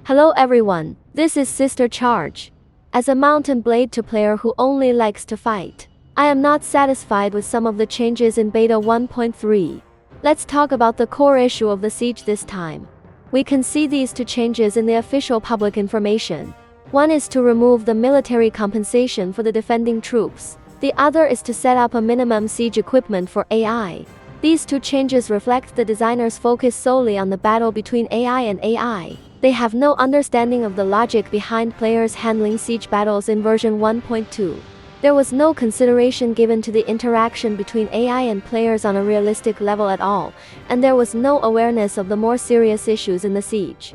Hello everyone, this is Sister Charge. As a Mountain Blade 2 player who only likes to fight, I am not satisfied with some of the changes in Beta 1.3. Let's talk about the core issue of the siege this time. We can see these two changes in the official public information. One is to remove the military compensation for the defending troops. The other is to set up a minimum siege equipment for AI. These two changes reflect the designers' focus solely on the battle between AI and AI. They have no understanding of the logic behind players handling siege battles in version 1.2. There was no consideration given to the interaction between AI and players on a realistic level at all, and there was no awareness of the more serious issues in the siege.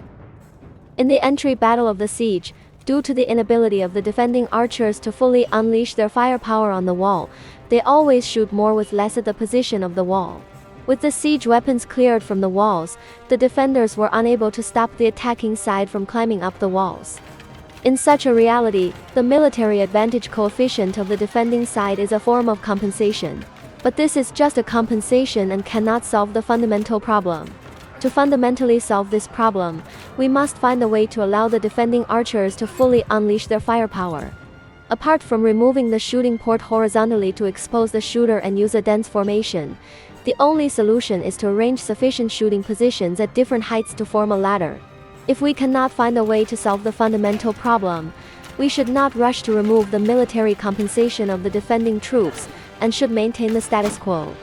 In the entry battle of the siege, due to the inability of the defending archers to fully unleash their firepower on the wall, they always shoot more with less at the position of the wall. With the siege weapons cleared from the walls, the defenders were unable to stop the attacking side from climbing up the walls. In such a reality, the military advantage coefficient of the defending side is a form of compensation. But this is just a compensation and cannot solve the fundamental problem. To fundamentally solve this problem, we must find a way to allow the defending archers to fully unleash their firepower. Apart from removing the shooting port horizontally to expose the shooter and use a dense formation, the only solution is to arrange sufficient shooting positions at different heights to form a ladder. If we cannot find a way to solve the fundamental problem, we should not rush to remove the military compensation of the defending troops, and should maintain the status quo.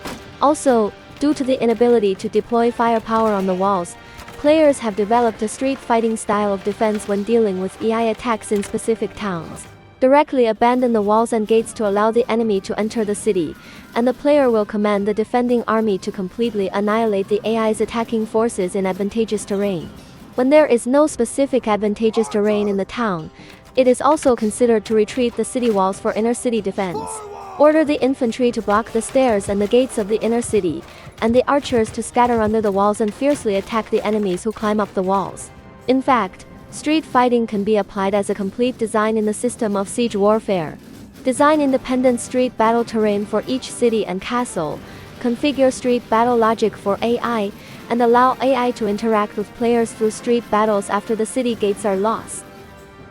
Also, due to the inability to deploy firepower on the walls, players have developed a street fighting style of defense when dealing with AI attacks in specific towns. Directly abandon the walls and gates to allow the enemy to enter the city, and the player will command the defending army to completely annihilate the AI's attacking forces in advantageous terrain. When there is no specific advantageous terrain in the town, it is also considered to retreat the city walls for inner city defense. Order the infantry to block the stairs and the gates of the inner city, and the archers to scatter under the walls and fiercely attack the enemies who climb up the walls. In fact, street fighting can be applied as a complete design in the system of siege warfare. Design independent street battle terrain for each city and castle, configure street battle logic for AI, and allow AI to interact with players through street battles after the city gates are lost.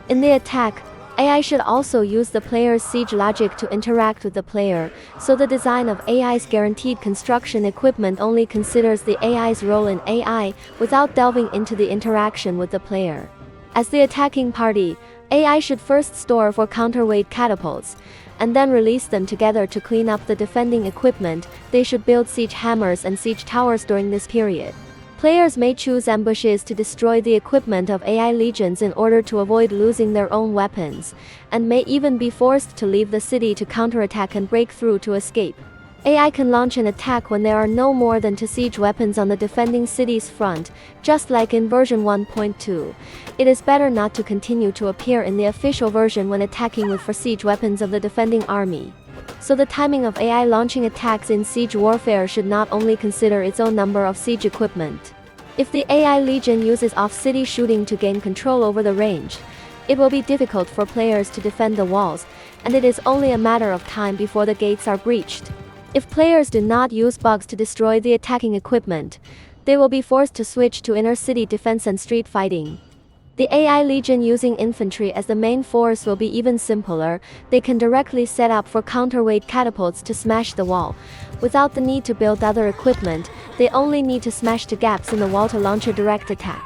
In the attack, AI should also use the player's siege logic to interact with the player, so the design of AI's guaranteed construction equipment only considers the AI's role in AI, without delving into the interaction with the player. As the attacking party, AI should first store 4 counterweight catapults, and then release them together to clean up the defending equipment. They should build siege hammers and siege towers during this period. Players may choose ambushes to destroy the equipment of AI legions in order to avoid losing their own weapons, and may even be forced to leave the city to counterattack and break through to escape. AI can launch an attack when there are no more than 2 siege weapons on the defending city's front, just like in version 1.2. It is better not to continue to appear in the official version when attacking with 4 siege weapons of the defending army. So the timing of AI launching attacks in siege warfare should not only consider its own number of siege equipment. If the AI legion uses off-city shooting to gain control over the range, it will be difficult for players to defend the walls, and it is only a matter of time before the gates are breached. If players do not use bugs to destroy the attacking equipment, they will be forced to switch to inner city defense and street fighting. The AI legion using infantry as the main force will be even simpler. They can directly set up 4 counterweight catapults to smash the wall. Without the need to build other equipment, they only need to smash the gaps in the wall to launch a direct attack.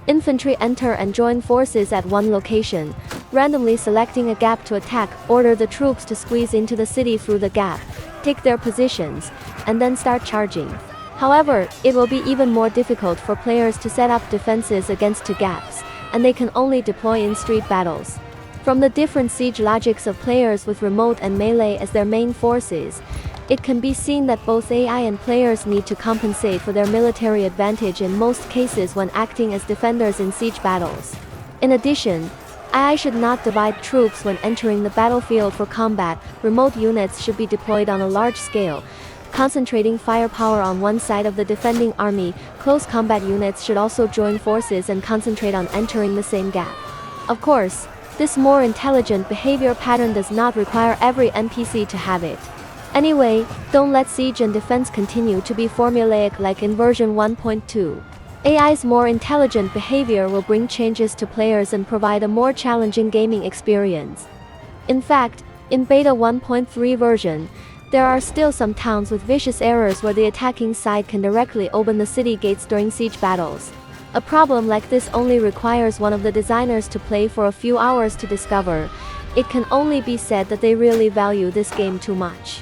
Infantry enter and join forces at one location, randomly selecting a gap to attack. Order the troops to squeeze into the city through the gap, take their positions, and then start charging. However, it will be even more difficult for players to set up defenses against 2 gaps, and they can only deploy in street battles. From the different siege logics of players with remote and melee as their main forces, it can be seen that both AI and players need to compensate for their military advantage in most cases when acting as defenders in siege battles. In addition, AI should not divide troops when entering the battlefield for combat. Remote units should be deployed on a large scale, concentrating firepower on one side of the defending army. Close combat units should also join forces and concentrate on entering the same gap. Of course, this more intelligent behavior pattern does not require every NPC to have it. Anyway, don't let siege and defense continue to be formulaic like in version 1.2. AI's more intelligent behavior will bring changes to players and provide a more challenging gaming experience. In fact, in Beta 1.3 version, there are still some towns with vicious errors where the attacking side can directly open the city gates during siege battles. A problem like this only requires one of the designers to play for a few hours to discover. It can only be said that they really value this game too much.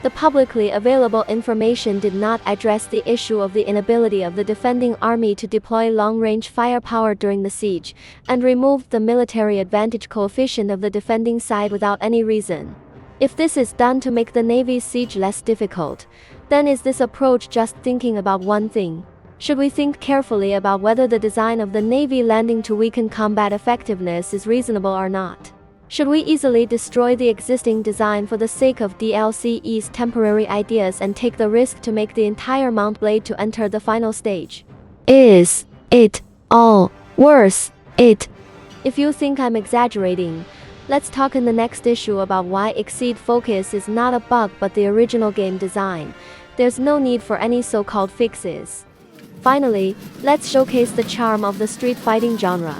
The publicly available information did not address the issue of the inability of the defending army to deploy long-range firepower during the siege, and removed the military advantage coefficient of the defending side without any reason. If this is done to make the Navy's siege less difficult, then is this approach just thinking about one thing? Should we think carefully about whether the design of the Navy landing to weaken combat effectiveness is reasonable or not? Should we easily destroy the existing design for the sake of DLCE's temporary ideas and take the risk to make the entire mount blade to enter the final stage? Is it all worth it? If you think I'm exaggerating, let's talk in the next issue about why Exceed Focus is not a bug but the original game design. There's no need for any so-called fixes. Finally, let's showcase the charm of the street fighting genre.